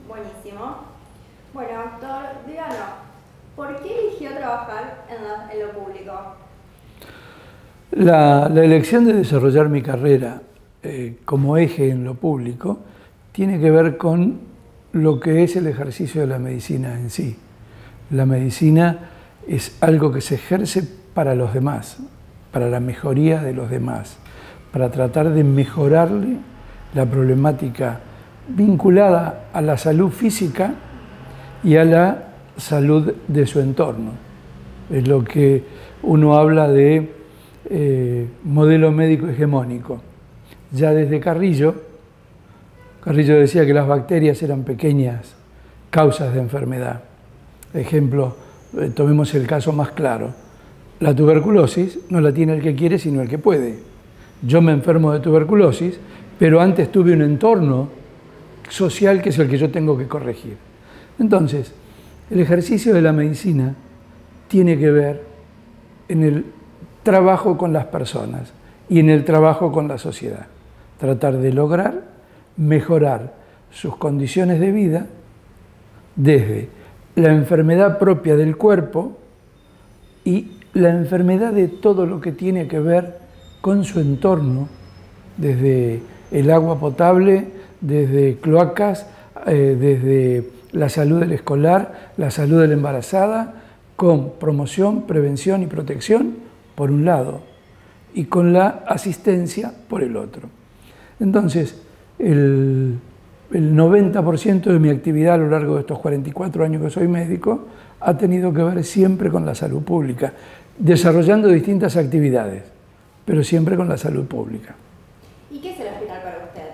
Buenísimo. Bueno, doctor, díganos, ¿por qué eligió trabajar en lo público? La elección de desarrollar mi carrera como eje en lo público tiene que ver con lo que es el ejercicio de la medicina en sí. La medicina es algo que se ejerce para los demás, para la mejoría de los demás, para tratar de mejorarle la problemática vinculada a la salud física y a la salud de su entorno. Es lo que uno habla de modelo médico hegemónico. Ya desde Carrillo decía que las bacterias eran pequeñas causas de enfermedad. Ejemplo, tomemos el caso más claro. La tuberculosis no la tiene el que quiere, sino el que puede. Yo me enfermo de tuberculosis, pero antes tuve un entorno social que es el que yo tengo que corregir. Entonces, el ejercicio de la medicina tiene que ver en el trabajo con las personas y en el trabajo con la sociedad. Tratar de lograr mejorar sus condiciones de vida desde la enfermedad propia del cuerpo y la enfermedad de todo lo que tiene que ver con su entorno, desde el agua potable, desde cloacas, desde la salud del escolar, la salud de la embarazada, con promoción, prevención y protección por un lado y con la asistencia por el otro. Entonces, el 90% de mi actividad a lo largo de estos 44 años que soy médico ha tenido que ver siempre con la salud pública, desarrollando distintas actividades, pero siempre con la salud pública. ¿Y qué es el hospital para usted?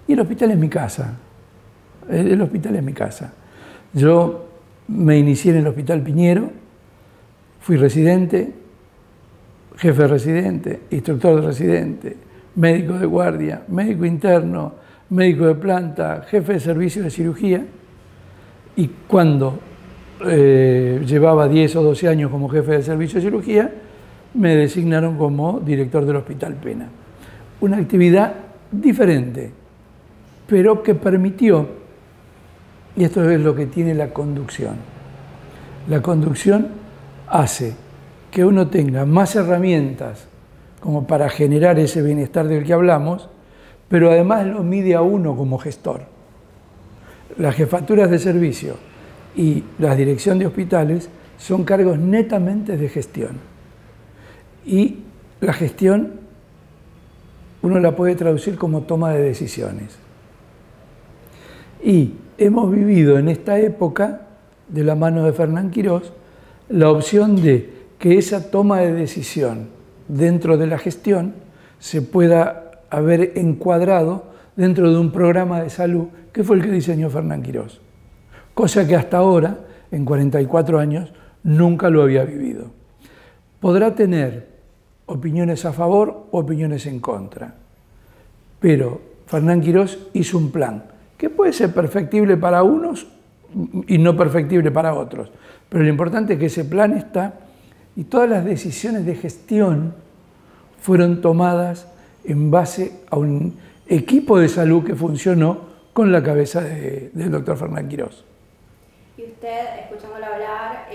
Y el hospital es mi casa. El hospital es mi casa. Yo me inicié en el Hospital Piñero, fui residente, jefe de residente, instructor de residente, médico de guardia, médico interno, médico de planta, jefe de servicio de cirugía, y cuando llevaba 10 o 12 años como jefe de servicio de cirugía, me designaron como director del Hospital Pena. Una actividad diferente, pero que permitió, y esto es lo que tiene la conducción. La conducción hace que uno tenga más herramientas como para generar ese bienestar del que hablamos, pero además lo mide a uno como gestor. Las jefaturas de servicio y la dirección de hospitales son cargos netamente de gestión. Y la gestión uno la puede traducir como toma de decisiones. Y hemos vivido en esta época, de la mano de Fernán Quirós, la opción de que esa toma de decisión dentro de la gestión se pueda haber encuadrado dentro de un programa de salud que fue el que diseñó Fernán Quirós. Cosa que hasta ahora, en 44 años, nunca lo había vivido. Podrá tener opiniones a favor o opiniones en contra, pero Fernán Quirós hizo un plan que puede ser perfectible para unos y no perfectible para otros, pero lo importante es que ese plan está y todas las decisiones de gestión fueron tomadas en base a un equipo de salud que funcionó con la cabeza del doctor Fernán Quirós. Y usted, escuchándolo hablar,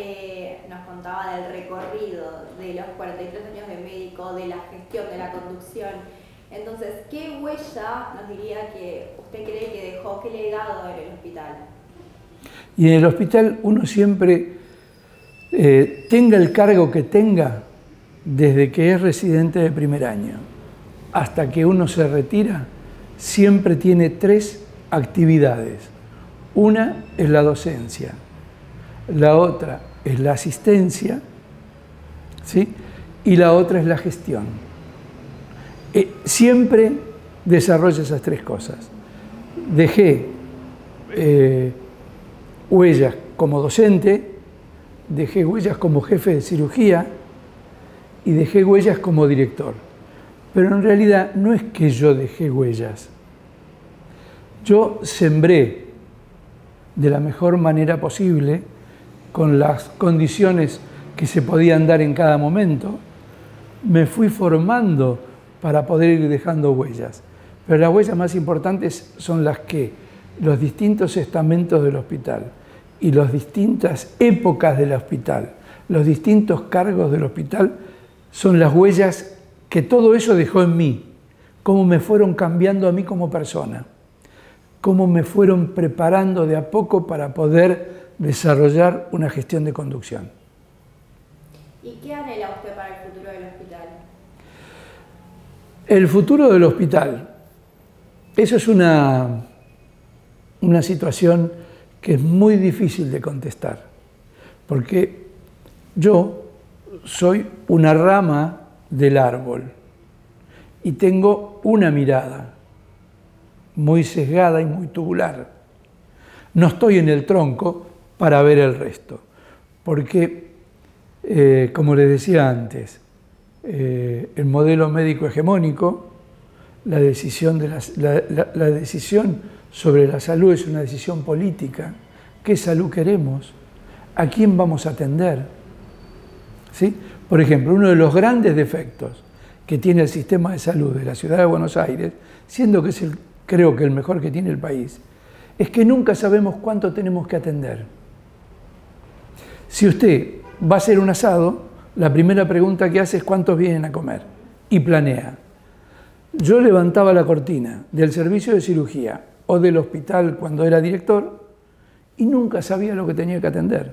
nos contaba del recorrido de los 43 años de médico, de la gestión, de la conducción. Entonces, ¿qué huella nos diría que usted cree que dejó, qué legado en el hospital? Y en el hospital uno siempre, tenga el cargo que tenga, desde que es residente de primer año hasta que uno se retira, siempre tiene 3 actividades. Una es la docencia, la otra es la asistencia, ¿sí? Y la otra es la gestión. Siempre desarrollo esas 3 cosas. Dejé huellas como docente, dejé huellas como jefe de cirugía y dejé huellas como director. Pero en realidad no es que yo dejé huellas. Yo sembré de la mejor manera posible, con las condiciones que se podían dar en cada momento, me fui formando para poder ir dejando huellas. Pero las huellas más importantes son las que los distintos estamentos del hospital y las distintas épocas del hospital, los distintos cargos del hospital, son las huellas que todo eso dejó en mí, cómo me fueron cambiando a mí como persona, cómo me fueron preparando de a poco para poder desarrollar una gestión de conducción. ¿Y qué anhela usted para el futuro del hospital? El futuro del hospital, eso es una situación que es muy difícil de contestar, porque yo soy una rama del árbol y tengo una mirada muy sesgada y muy tubular. No estoy en el tronco para ver el resto, porque, como les decía antes, el modelo médico hegemónico, la decisión sobre la salud es una decisión política. ¿Qué salud queremos? ¿A quién vamos a atender? ¿Sí? Por ejemplo, uno de los grandes defectos que tiene el sistema de salud de la ciudad de Buenos Aires, siendo que es creo que el mejor que tiene el país, es que nunca sabemos cuánto tenemos que atender. Si usted va a hacer un asado, la primera pregunta que hace es cuántos vienen a comer y planea. Yo levantaba la cortina del servicio de cirugía o del hospital cuando era director y nunca sabía lo que tenía que atender.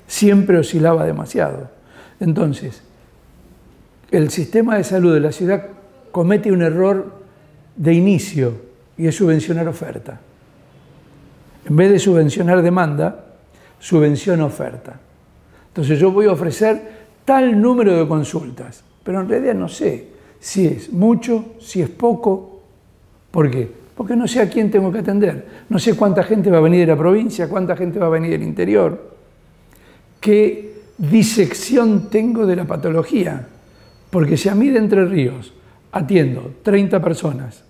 Siempre oscilaba demasiado. Entonces, el sistema de salud de la ciudad comete un error de inicio y es subvencionar oferta. En vez de subvencionar demanda, subvenciona oferta. Entonces yo voy a ofrecer tal número de consultas, pero en realidad no sé si es mucho, si es poco. ¿Por qué? Porque no sé a quién tengo que atender. No sé cuánta gente va a venir de la provincia, cuánta gente va a venir del interior, qué disección tengo de la patología. Porque si a mí de Entre Ríos atiendo 30 personas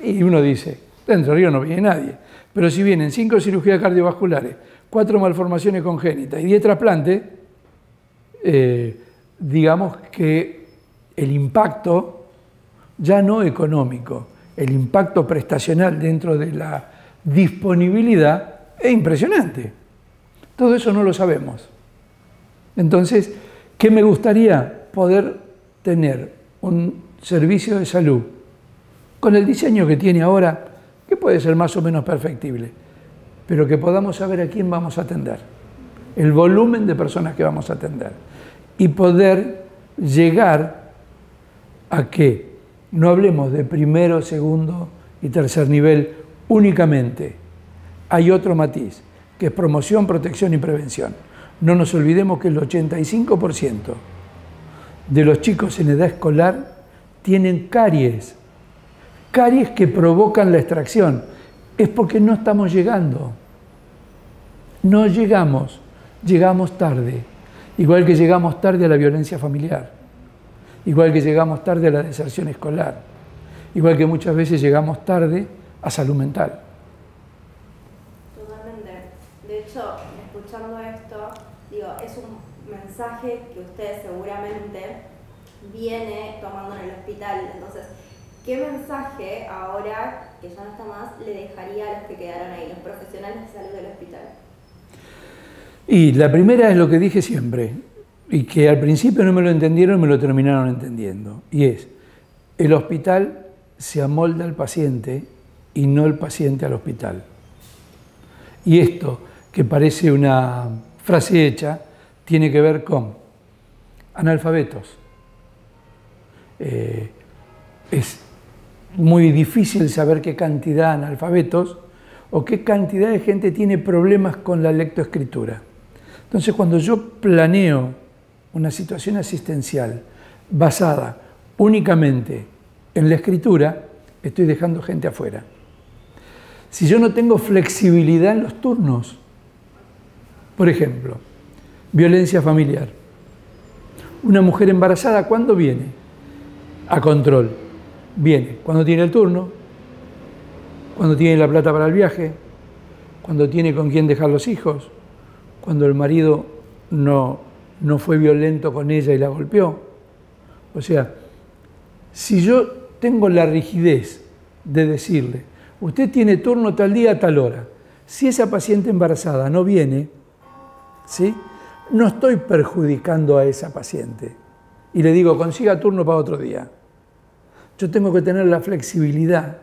y uno dice, de Entre Ríos no viene nadie, pero si vienen 5 cirugías cardiovasculares, 4 malformaciones congénitas y 10 trasplantes, digamos que el impacto, ya no económico, el impacto prestacional dentro de la disponibilidad es impresionante. Todo eso no lo sabemos. Entonces, ¿qué me gustaría? Poder tener un servicio de salud con el diseño que tiene ahora, que puede ser más o menos perfectible, pero que podamos saber a quién vamos a atender, el volumen de personas que vamos a atender y poder llegar a que no hablemos de primero, segundo y tercer nivel únicamente. Hay otro matiz, que es promoción, protección y prevención. No nos olvidemos que el 85% de los chicos en edad escolar tienen caries que provocan la extracción. Es porque no estamos llegando. No llegamos, llegamos tarde. Igual que llegamos tarde a la violencia familiar, igual que llegamos tarde a la deserción escolar, igual que muchas veces llegamos tarde a salud mental. Totalmente. De hecho, escuchando esto, digo, es un mensaje que usted seguramente viene tomando en el hospital. Entonces, ¿qué mensaje ahora, que ya no está más, le dejaría a los que quedaron ahí, los profesionales de salud del hospital? Y la primera es lo que dije siempre, y que al principio no me lo entendieron y me lo terminaron entendiendo, y es, el hospital se amolda al paciente y no el paciente al hospital. Y esto, que parece una frase hecha, tiene que ver con analfabetos. Es muy difícil saber qué cantidad de analfabetos o qué cantidad de gente tiene problemas con la lectoescritura. Entonces, cuando yo planeo una situación asistencial basada únicamente en la escritura, estoy dejando gente afuera. Si yo no tengo flexibilidad en los turnos, por ejemplo, violencia familiar. Una mujer embarazada, ¿cuándo viene? A control. Viene cuando tiene el turno, cuando tiene la plata para el viaje, cuando tiene con quién dejar los hijos, cuando el marido no fue violento con ella y la golpeó. O sea, si yo tengo la rigidez de decirle, usted tiene turno tal día a tal hora. Si esa paciente embarazada no viene, ¿sí?, no estoy perjudicando a esa paciente. Y le digo, consiga turno para otro día. Yo tengo que tener la flexibilidad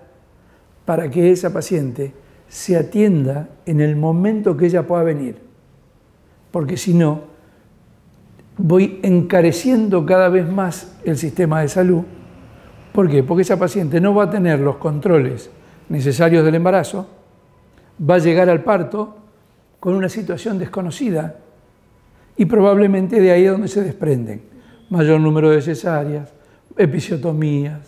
para que esa paciente se atienda en el momento que ella pueda venir. Porque si no, voy encareciendo cada vez más el sistema de salud. ¿Por qué? Porque esa paciente no va a tener los controles necesarios del embarazo, va a llegar al parto con una situación desconocida y probablemente de ahí es donde se desprenden mayor número de cesáreas, episiotomías,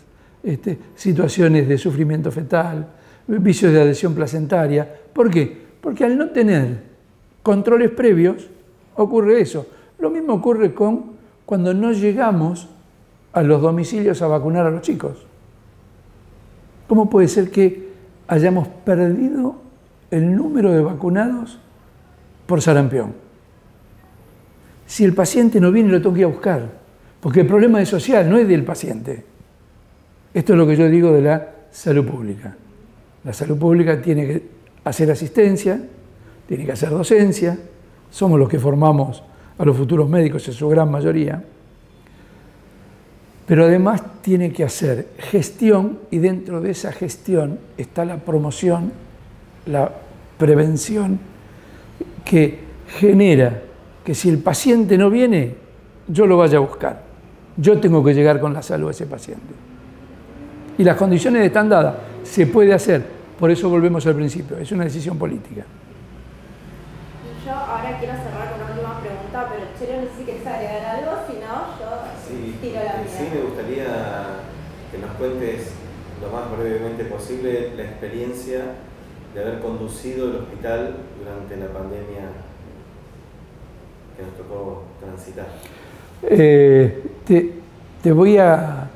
situaciones de sufrimiento fetal, vicios de adhesión placentaria. ¿Por qué? Porque al no tener controles previos ocurre eso. Lo mismo ocurre cuando no llegamos a los domicilios a vacunar a los chicos. ¿Cómo puede ser que hayamos perdido el número de vacunados por sarampión? Si el paciente no viene, lo tengo que ir a buscar, porque el problema es social, no es del paciente. Esto es lo que yo digo de la salud pública. La salud pública tiene que hacer asistencia, tiene que hacer docencia, somos los que formamos a los futuros médicos en su gran mayoría, pero además tiene que hacer gestión y dentro de esa gestión está la promoción, la prevención que genera que si el paciente no viene, yo lo vaya a buscar. Yo tengo que llegar con la salud a ese paciente. Y las condiciones están dadas, se puede hacer, por eso volvemos al principio, es una decisión política. Y yo ahora quiero cerrar con una última pregunta, pero Chelo, no sé si querés agregar algo, si no, yo tiro la mía. Sí, me gustaría que nos cuentes lo más brevemente posible la experiencia de haber conducido el hospital durante la pandemia que nos tocó transitar. Te voy a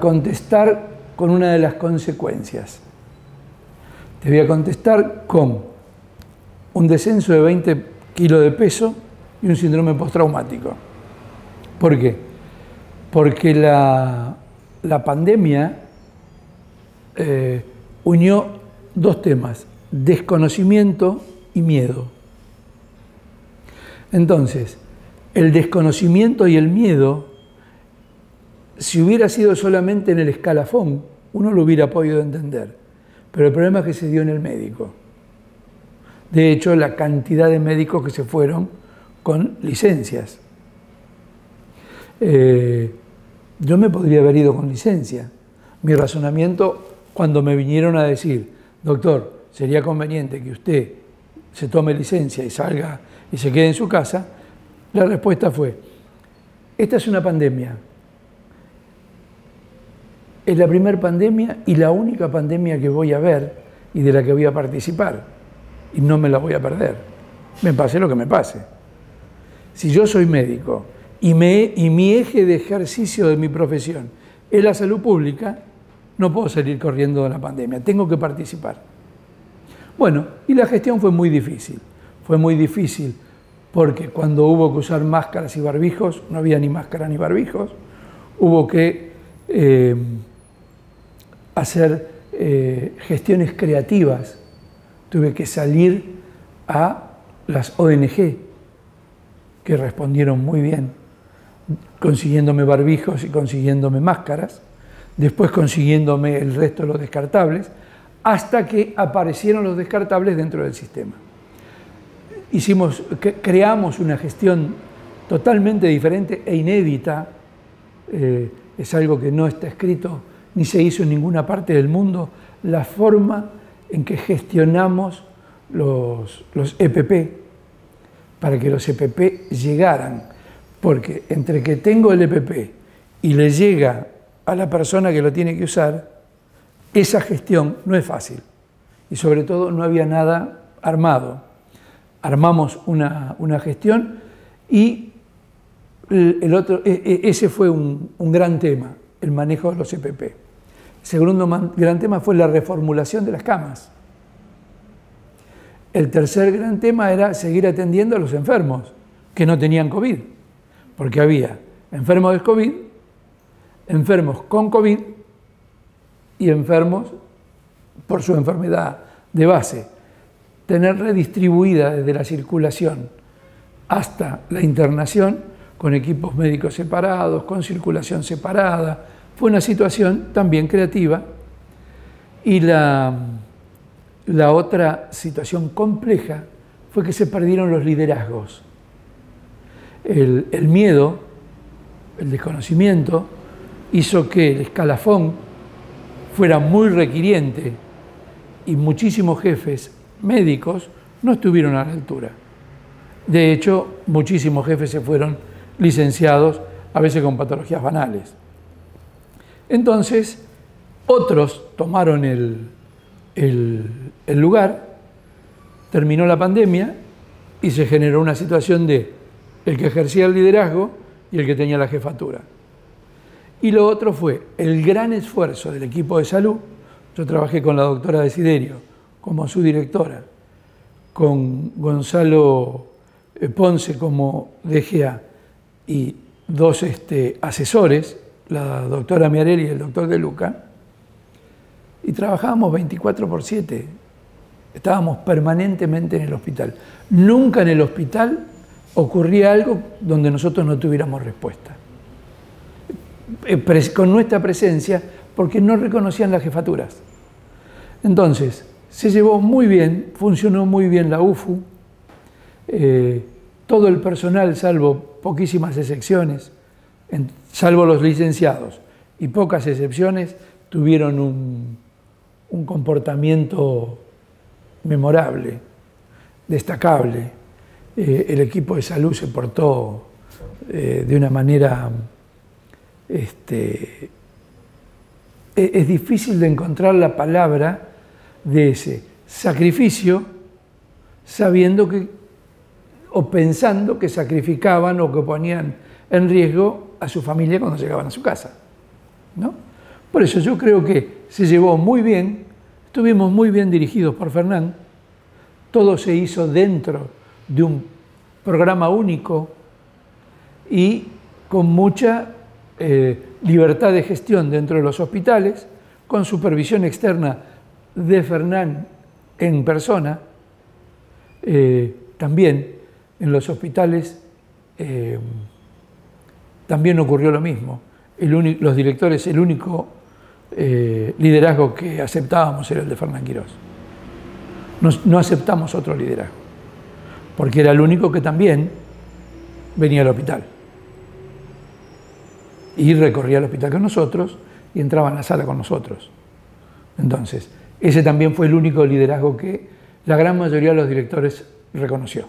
contestar con una de las consecuencias. Te voy a contestar con un descenso de 20 kilos de peso y un síndrome postraumático. ¿Por qué? Porque la pandemia unió dos temas, desconocimiento y miedo. Entonces, el desconocimiento y el miedo, si hubiera sido solamente en el escalafón, uno lo hubiera podido entender. Pero el problema es que se dio en el médico. De hecho, la cantidad de médicos que se fueron con licencias. Yo me podría haber ido con licencia. Mi razonamiento, cuando me vinieron a decir, doctor, sería conveniente que usted se tome licencia y salga y se quede en su casa, la respuesta fue, esta es una pandemia. Es la primera pandemia y la única pandemia que voy a ver y de la que voy a participar. Y no me la voy a perder. Me pase lo que me pase. Si yo soy médico y mi eje de ejercicio de mi profesión es la salud pública, no puedo salir corriendo de la pandemia. Tengo que participar. Bueno, y la gestión fue muy difícil. Fue muy difícil porque cuando hubo que usar máscaras y barbijos, no había ni máscara ni barbijos, hubo que hacer gestiones creativas. Tuve que salir a las ONG, que respondieron muy bien, consiguiéndome barbijos y consiguiéndome máscaras, después consiguiéndome el resto de los descartables, hasta que aparecieron los descartables dentro del sistema. Creamos una gestión totalmente diferente e inédita, es algo que no está escrito ni se hizo en ninguna parte del mundo, la forma en que gestionamos los EPP, para que los EPP llegaran, porque entre que tengo el EPP y le llega a la persona que lo tiene que usar, esa gestión no es fácil, y sobre todo no había nada armado. Armamos una gestión y ese fue un gran tema, el manejo de los EPP. El segundo gran tema fue la reformulación de las camas. El tercer gran tema era seguir atendiendo a los enfermos que no tenían COVID, porque había enfermos de COVID, enfermos con COVID y enfermos por su enfermedad de base, tener redistribuida desde la circulación hasta la internación, con equipos médicos separados, con circulación separada, fue una situación también creativa. Y la otra situación compleja fue que se perdieron los liderazgos. El miedo, el desconocimiento, hizo que el escalafón fuera muy requiriente y muchísimos jefes médicos no estuvieron a la altura. De hecho, muchísimos jefes se fueron licenciados, a veces con patologías banales. Entonces, otros tomaron el lugar, terminó la pandemia y se generó una situación de el que ejercía el liderazgo y el que tenía la jefatura. Y lo otro fue el gran esfuerzo del equipo de salud. Yo trabajé con la doctora Desiderio como su directora, con Gonzalo Ponce como DGA y dos asesores, la doctora Miarelli y el doctor De Luca, y trabajábamos 24/7. Estábamos permanentemente en el hospital. Nunca en el hospital ocurría algo donde nosotros no tuviéramos respuesta. Con nuestra presencia, porque no reconocían las jefaturas. Entonces, se llevó muy bien, funcionó muy bien la UFU, todo el personal, salvo poquísimas excepciones, salvo los licenciados, y pocas excepciones, tuvieron un comportamiento memorable, destacable. El equipo de salud se portó de una manera... es difícil de encontrar la palabra de ese sacrificio, sabiendo que, o pensando que sacrificaban o que ponían en riesgo a su familia cuando llegaban a su casa, ¿no? Por eso yo creo que se llevó muy bien, estuvimos muy bien dirigidos por Fernán, todo se hizo dentro de un programa único y con mucha libertad de gestión dentro de los hospitales, con supervisión externa de Fernán en persona. También en los hospitales también ocurrió lo mismo. Los directores, el único liderazgo que aceptábamos era el de Fernán Quirós. No aceptamos otro liderazgo, porque era el único que también venía al hospital. Y recorría el hospital con nosotros y entraba en la sala con nosotros. Entonces, ese también fue el único liderazgo que la gran mayoría de los directores reconoció.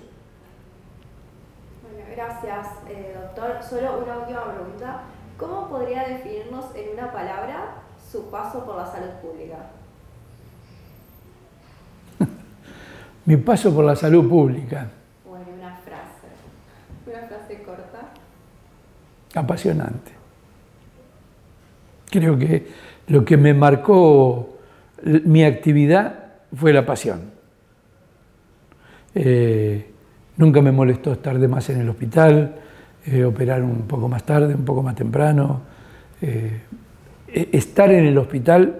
Bueno, gracias, doctor. Solo una última pregunta. ¿Cómo podría definirnos en una palabra su paso por la salud pública? Mi paso por la salud pública. Bueno, una frase corta. Apasionante. Creo que lo que me marcó mi actividad fue la pasión. Nunca me molestó estar de más en el hospital, operar un poco más tarde, un poco más temprano. Estar en el hospital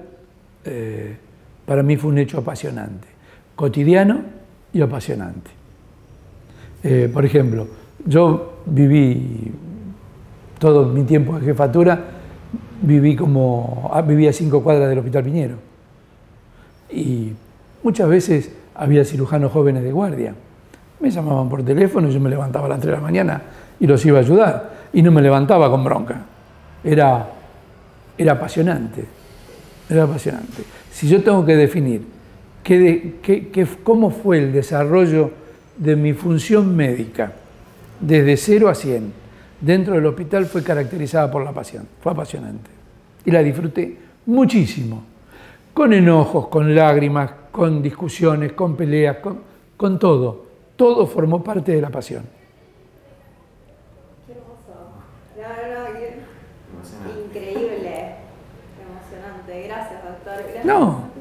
para mí fue un hecho apasionante, cotidiano y apasionante. Por ejemplo, yo viví todo mi tiempo de jefatura, vivía a 5 cuadras del Hospital Piñero. Y muchas veces había cirujanos jóvenes de guardia. Me llamaban por teléfono y yo me levantaba a las 3 de la mañana y los iba a ayudar. Y no me levantaba con bronca. Era apasionante. Era apasionante. Si yo tengo que definir cómo fue el desarrollo de mi función médica desde 0 a 100 dentro del hospital, fue caracterizada por la pasión. Fue apasionante. Y la disfruté muchísimo. Con enojos, con lágrimas, con discusiones, con peleas, con todo. Todo formó parte de la pasión. Qué hermoso. Increíble. Emocionante. Gracias, doctor. Gracias. No.